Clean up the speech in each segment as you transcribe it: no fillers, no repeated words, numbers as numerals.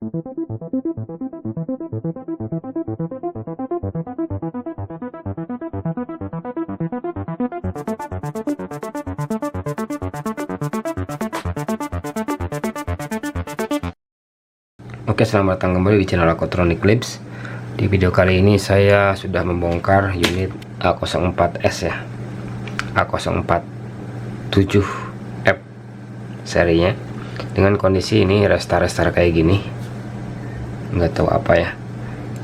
Oke, selamat datang kembali di channel Aquatronic Clips. Di video kali ini saya sudah membongkar unit A04S ya, A047F serinya, dengan kondisi ini restar kayak gini. Nggak tahu apa ya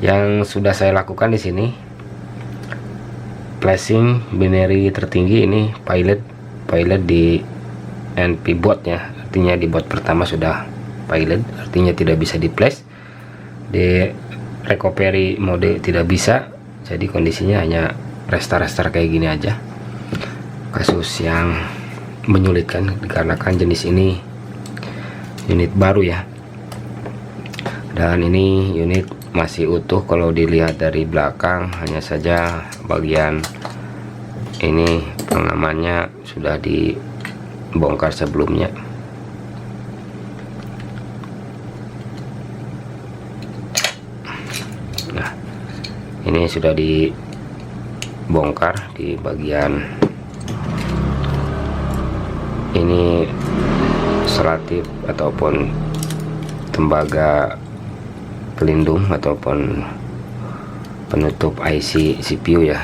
yang sudah saya lakukan di sini. Flashing binary tertinggi ini pilot di NP bot ya, artinya di bot pertama sudah pilot, artinya tidak bisa di flash. Di recovery mode tidak bisa, jadi kondisinya hanya restar kayak gini aja. Kasus yang menyulitkan dikarenakan jenis ini unit baru ya, dan ini unit masih utuh. Kalau dilihat dari belakang, hanya saja bagian ini pengamannya sudah dibongkar sebelumnya. Nah, ini sudah dibongkar di bagian ini, selotip ataupun tembaga pelindung ataupun penutup IC CPU ya,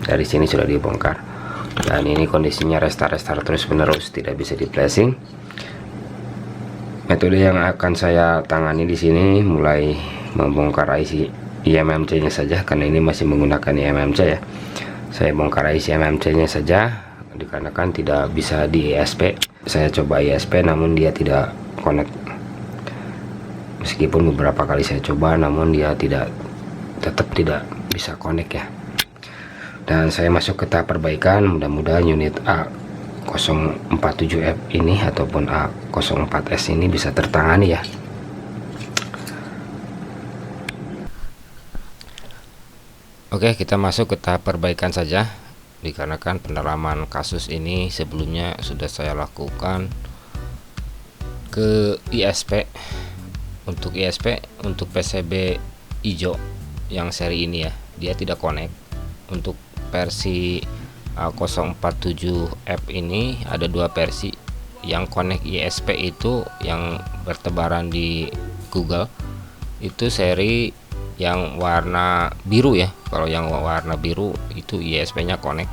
dari sini sudah dibongkar. Dan ini kondisinya restar terus menerus, tidak bisa di flashing. Metode yang akan saya tangani di sini mulai membongkar IC IMMC nya saja, karena ini masih menggunakan IMMC ya. Saya bongkar IC IMMC nya saja dikarenakan tidak bisa di ISP. Saya coba ISP namun dia tidak connect. Meskipun beberapa kali saya coba, namun dia tetap tidak bisa connect ya. Dan saya masuk ke tahap perbaikan. Mudah-mudahan unit A047F ini ataupun A04S ini bisa tertangani ya. Oke, kita masuk ke tahap perbaikan saja, dikarenakan pendalaman kasus ini sebelumnya sudah saya lakukan ke ISP. Untuk ISP, untuk PCB hijau yang seri ini ya, dia tidak connect. Untuk versi A047F ini ada dua versi. Yang connect ISP itu yang bertebaran di Google, itu seri yang warna biru ya. Kalau yang warna biru itu ISP nya connect,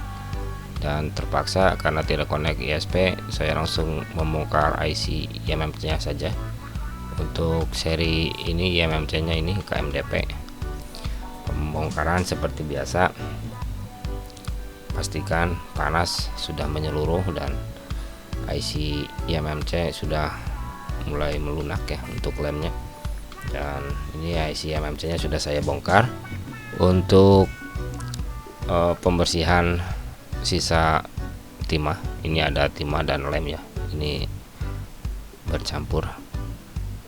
dan terpaksa karena tidak connect ISP, saya langsung membongkar IC IMMC nya saja. Untuk seri ini IMMC nya ini KMDP. Pembongkaran seperti biasa, pastikan panas sudah menyeluruh dan IC IMMC sudah mulai melunak ya untuk lemnya. Dan ini IC IMMC nya sudah saya bongkar. Untuk pembersihan sisa timah, ini ada timah dan lem ya, ini bercampur.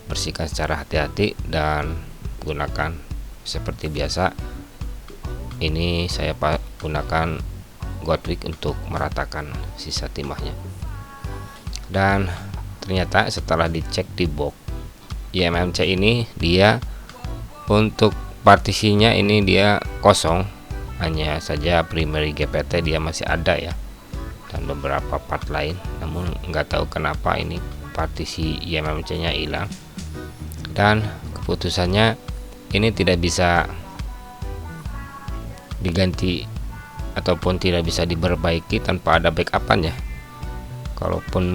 Bersihkan secara hati-hati dan gunakan seperti biasa. Ini saya gunakan Godwick untuk meratakan sisa timahnya. Dan ternyata setelah dicek di box IMMC ini, dia untuk partisinya ini dia kosong, hanya saja primary GPT dia masih ada ya, dan beberapa part lain. Namun nggak tahu kenapa ini partisi IMMC nya hilang, dan keputusannya ini tidak bisa diganti ataupun tidak bisa diperbaiki tanpa ada backupan ya. Kalaupun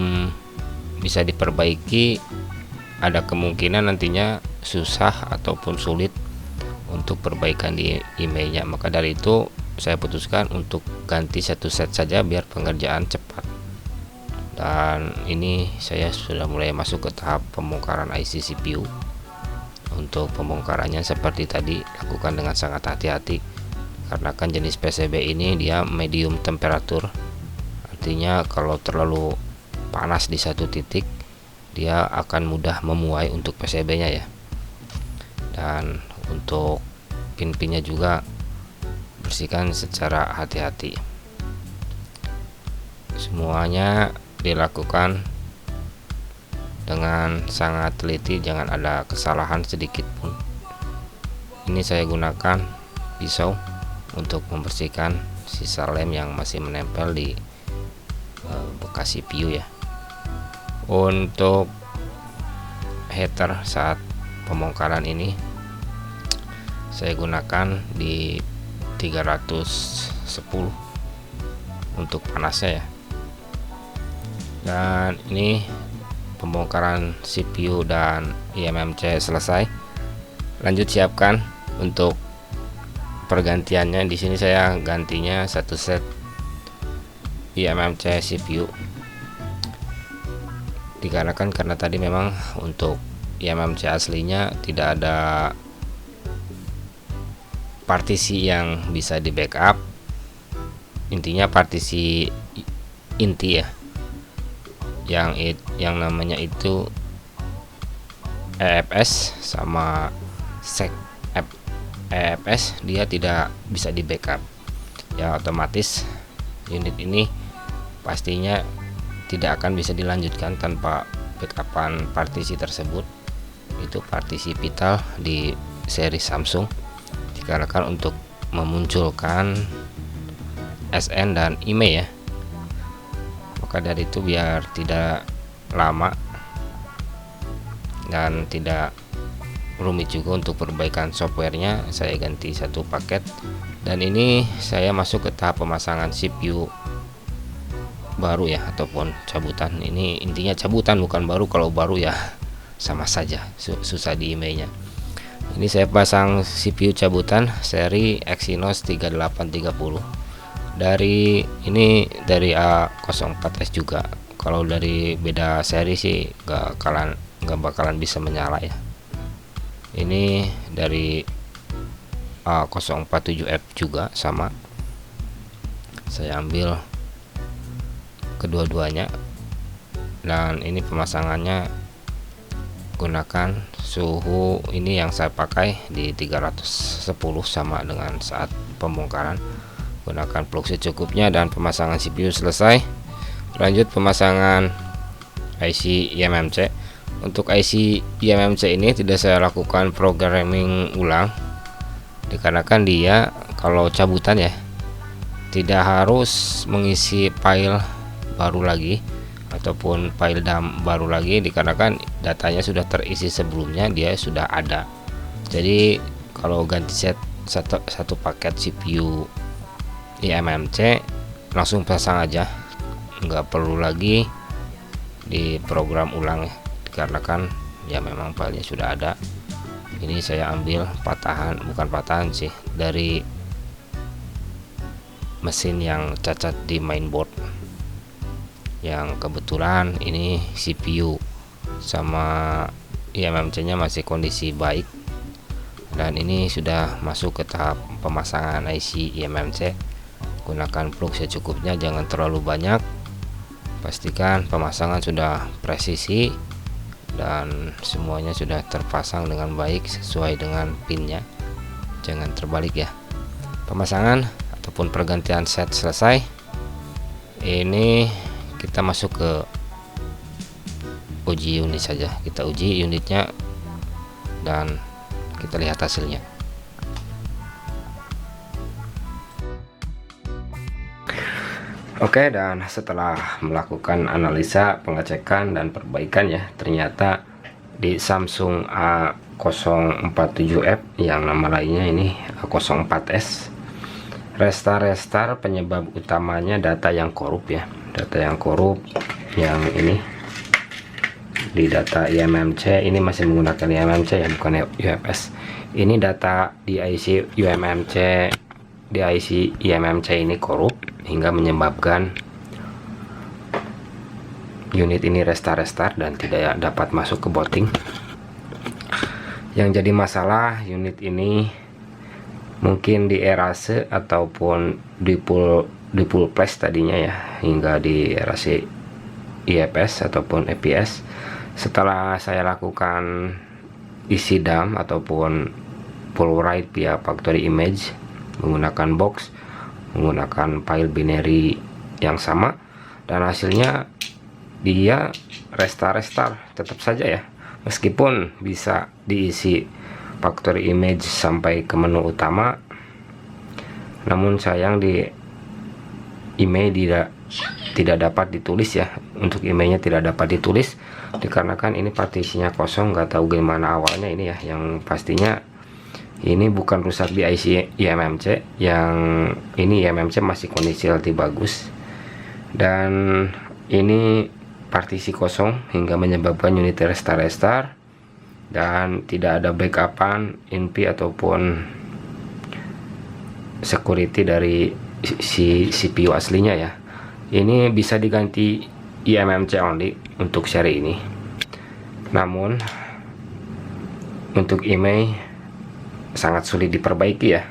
bisa diperbaiki, ada kemungkinan nantinya susah ataupun sulit untuk perbaikan di emailnya. Maka dari itu saya putuskan untuk ganti satu set saja biar pengerjaan cepat. Dan ini saya sudah mulai masuk ke tahap pembongkaran IC CPU. Untuk pembongkarannya seperti tadi, lakukan dengan sangat hati-hati karena kan jenis PCB ini dia medium temperatur, artinya kalau terlalu panas di satu titik dia akan mudah memuai untuk PCB nya ya. Dan untuk pin-pinnya juga bersihkan secara hati-hati. Semuanya dilakukan dengan sangat teliti, jangan ada kesalahan sedikit pun. Ini saya gunakan pisau untuk membersihkan sisa lem yang masih menempel di bekas CPU ya. Untuk heater saat pembongkaran ini saya gunakan di 310 untuk panasnya ya. Dan ini pembongkaran CPU dan eMMC selesai. Lanjut siapkan untuk pergantiannya. Di sini saya gantinya satu set eMMC CPU, dikarenakan karena tadi memang untuk eMMC aslinya tidak ada partisi yang bisa di backup, intinya partisi inti ya, yang namanya itu EFS sama sec EFS, dia tidak bisa di backup ya, otomatis unit ini pastinya tidak akan bisa dilanjutkan tanpa backupan partisi tersebut. Itu partisi vital di seri Samsung, dikarenakan untuk memunculkan SN dan IMEI ya. Maka dari itu biar tidak lama dan tidak rumit juga untuk perbaikan softwarenya, saya ganti satu paket. Dan ini saya masuk ke tahap pemasangan CPU baru ya, ataupun cabutan. Ini intinya cabutan, bukan baru. Kalau baru ya sama saja, susah di IMEI-nya. Ini saya pasang CPU cabutan seri Exynos 3830 dari A04S juga. Kalau dari beda seri sih gak bakalan bisa menyala ya. Ini dari A047F juga sama. Saya ambil kedua-duanya, dan ini pemasangannya gunakan suhu ini yang saya pakai di 310 sama dengan saat pembongkaran. Gunakan plug secukupnya dan pemasangan CPU selesai. Lanjut pemasangan IC eMMC. Untuk IC eMMC ini tidak saya lakukan programming ulang, dikarenakan dia kalau cabutan ya tidak harus mengisi file baru lagi ataupun file dump baru lagi, dikarenakan datanya sudah terisi sebelumnya, dia sudah ada. Jadi kalau ganti set satu paket CPU eMMC langsung pasang aja, nggak perlu lagi di program ulang ya, dikarenakan ya memang filenya sudah ada. Ini saya ambil bukan patahan sih, dari mesin yang cacat di mainboard, yang kebetulan ini CPU sama eMMC nya masih kondisi baik. Dan ini sudah masuk ke tahap pemasangan IC eMMC. Gunakan plug secukupnya, jangan terlalu banyak. Pastikan pemasangan sudah presisi dan semuanya sudah terpasang dengan baik sesuai dengan pinnya, jangan terbalik ya. Pemasangan ataupun pergantian set selesai. Ini kita masuk ke uji unit saja. Kita uji unitnya dan kita lihat hasilnya. Oke, dan setelah melakukan analisa, pengecekan dan perbaikan ya, ternyata di Samsung A047F yang nama lainnya ini A04S, restar penyebab utamanya data yang korup ya. Data yang korup yang ini di data eMMC, ini masih menggunakan eMMC ya, bukan UFS. Ini data di IC UMMC, di IC eMMC ini korup hingga menyebabkan unit ini restart dan tidak dapat masuk ke booting. Yang jadi masalah, unit ini mungkin di erase ataupun di full flash tadinya ya, hingga di erase IFS ataupun EPS. Setelah saya lakukan isi dump ataupun full write via factory image menggunakan box, menggunakan file binary yang sama, dan hasilnya dia restar tetap saja ya, meskipun bisa diisi factory image sampai ke menu utama, namun sayang di email tidak dapat ditulis ya. Untuk emailnya tidak dapat ditulis dikarenakan ini partisinya kosong, nggak tahu gimana awalnya ini ya. Yang pastinya ini bukan rusak di IC eMMC, yang ini eMMC masih kondisi relatif bagus, dan ini partisi kosong hingga menyebabkan unit restart dan tidak ada backupan InP ataupun security dari si CPU aslinya ya. Ini bisa diganti eMMC only untuk seri ini, namun untuk email sangat sulit diperbaiki ya.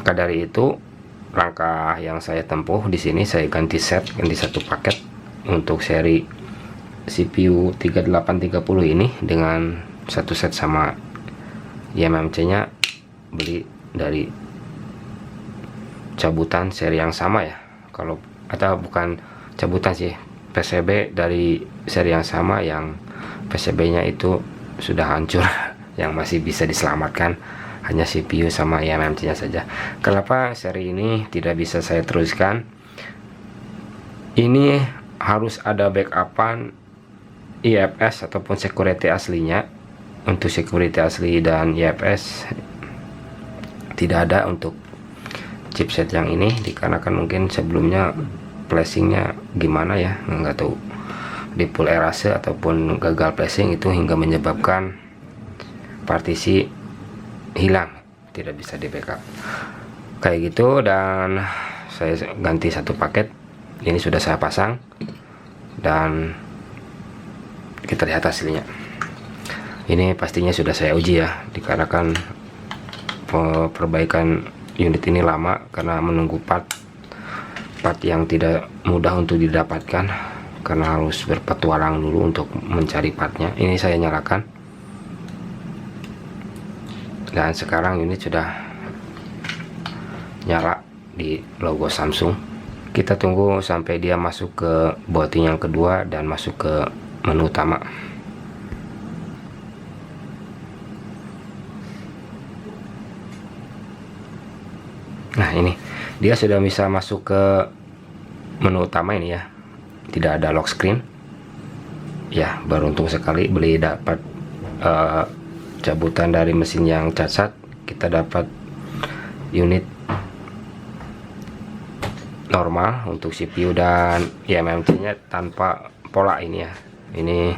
Maka dari itu langkah yang saya tempuh di sini, saya ganti satu paket untuk seri CPU 3830 ini dengan satu set sama eMMC nya beli dari cabutan seri yang sama ya. Kalau atau bukan cabutan sih, PCB dari seri yang sama, yang PCB nya itu sudah hancur. Yang masih bisa diselamatkan hanya CPU sama eMMC nya saja. Kenapa seri ini tidak bisa saya teruskan? Ini harus ada backupan IFS ataupun security aslinya. Untuk security asli dan IFS tidak ada untuk chipset yang ini, dikarenakan mungkin sebelumnya flashingnya gimana ya, nggak tahu, di full erase ataupun gagal flashing itu hingga menyebabkan partisi hilang, tidak bisa di backup kayak gitu. Dan saya ganti satu paket, ini sudah saya pasang dan kita lihat hasilnya. Ini pastinya sudah saya uji ya, dikarenakan perbaikan unit ini lama karena menunggu part yang tidak mudah untuk didapatkan, karena harus berpetualang dulu untuk mencari partnya. Ini saya nyalakan dan sekarang unit sudah nyala di logo Samsung. Kita tunggu sampai dia masuk ke booting yang kedua dan masuk ke menu utama. Nah, ini dia sudah bisa masuk ke menu utama ini ya, tidak ada lock screen ya. Beruntung sekali beli dapat cabutan dari mesin yang cacat. Kita dapat unit normal untuk CPU dan eMMC nya tanpa pola ini ya. Ini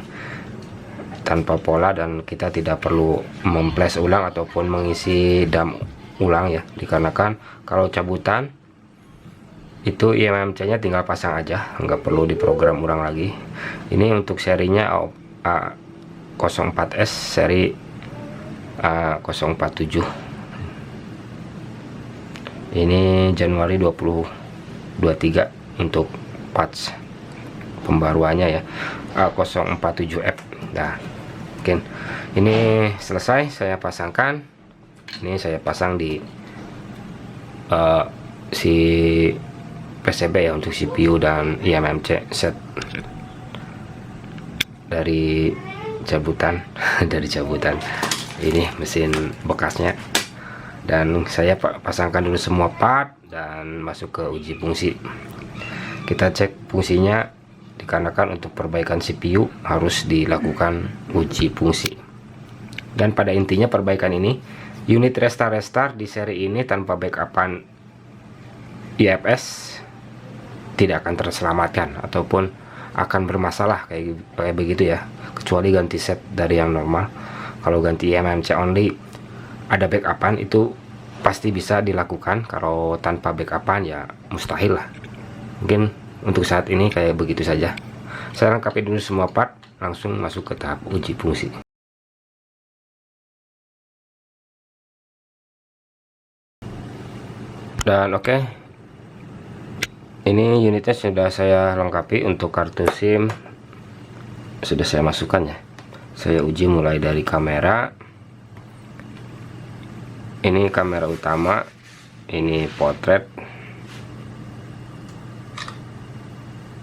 tanpa pola dan kita tidak perlu memflash ulang ataupun mengisi DAM ulang ya, dikarenakan kalau cabutan itu eMMC nya tinggal pasang aja, nggak perlu diprogram ulang lagi. Ini untuk serinya A04S seri A047, ini Januari 2023 untuk patch pembaruannya ya, A047F. Nah, mungkin ini selesai saya pasangkan. Ini saya pasang di si PCB ya untuk CPU dan eMMC set dari cabutan dari cabutan ini mesin bekasnya, dan saya pasangkan dulu semua part dan masuk ke uji fungsi. Kita cek fungsinya, dikarenakan untuk perbaikan CPU harus dilakukan uji fungsi. Dan pada intinya perbaikan ini, unit restart di seri ini tanpa backupan IFS tidak akan terselamatkan ataupun akan bermasalah kayak begitu ya, kecuali ganti set dari yang normal. Kalau ganti eMMC only ada backupan itu pasti bisa dilakukan, kalau tanpa backupan ya mustahil lah. Mungkin untuk saat ini kayak begitu saja. Saya lengkapi dulu semua part, langsung masuk ke tahap uji fungsi. Dan oke, ini unitnya sudah saya lengkapi. Untuk kartu SIM sudah saya masukkan ya. Saya uji mulai dari kamera. Ini kamera utama, ini potret,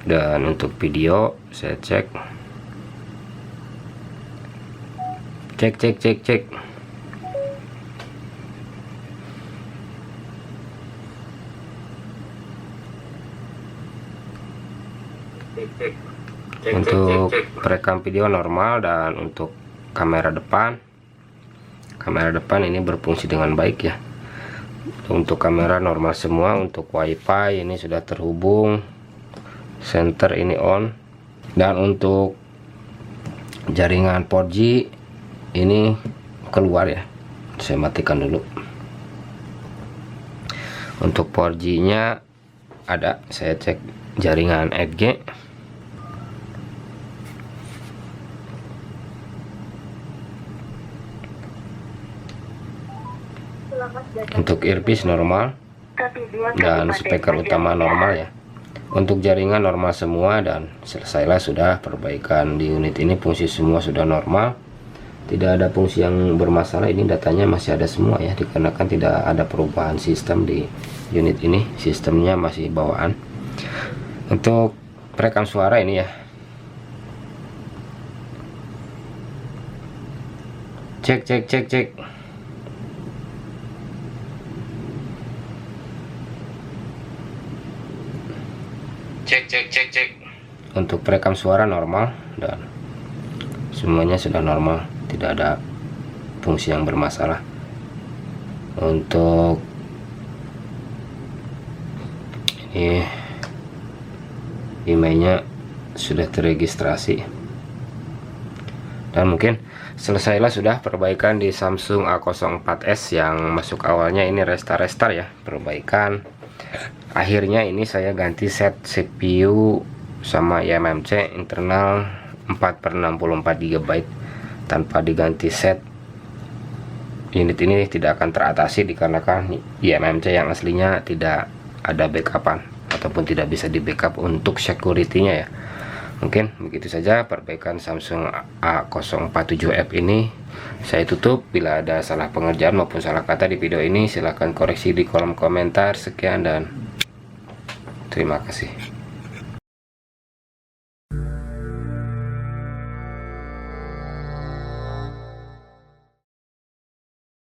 Dan untuk video saya cek untuk perekam video normal. Dan untuk kamera depan ini berfungsi dengan baik ya. Untuk kamera normal semua. Untuk wifi ini sudah terhubung, center ini on. Dan untuk jaringan 4G ini keluar ya, saya matikan dulu. Untuk 4G nya ada, saya cek jaringan 8G. Untuk earpiece normal dan speaker utama normal ya. Untuk jaringan normal semua dan selesailah sudah perbaikan di unit ini. Fungsi semua sudah normal, tidak ada fungsi yang bermasalah. Ini datanya masih ada semua ya, dikarenakan tidak ada perubahan sistem di unit ini, sistemnya masih bawaan. Untuk perekam suara ini ya, cek untuk perekam suara normal dan semuanya sudah normal, tidak ada fungsi yang bermasalah. Untuk ini emailnya sudah terregistrasi. Dan mungkin selesailah sudah perbaikan di Samsung A04s yang masuk awalnya ini restart ya, perbaikan. Akhirnya ini saya ganti set CPU sama eMMC internal 4/64 GB. Tanpa diganti set, unit ini tidak akan teratasi dikarenakan eMMC yang aslinya tidak ada backupan ataupun tidak bisa di backup untuk security-nya ya. Mungkin begitu saja perbaikan Samsung A047F ini. Saya tutup. Bila ada salah pengerjaan maupun salah kata di video ini, silahkan koreksi di kolom komentar. Sekian dan terima kasih.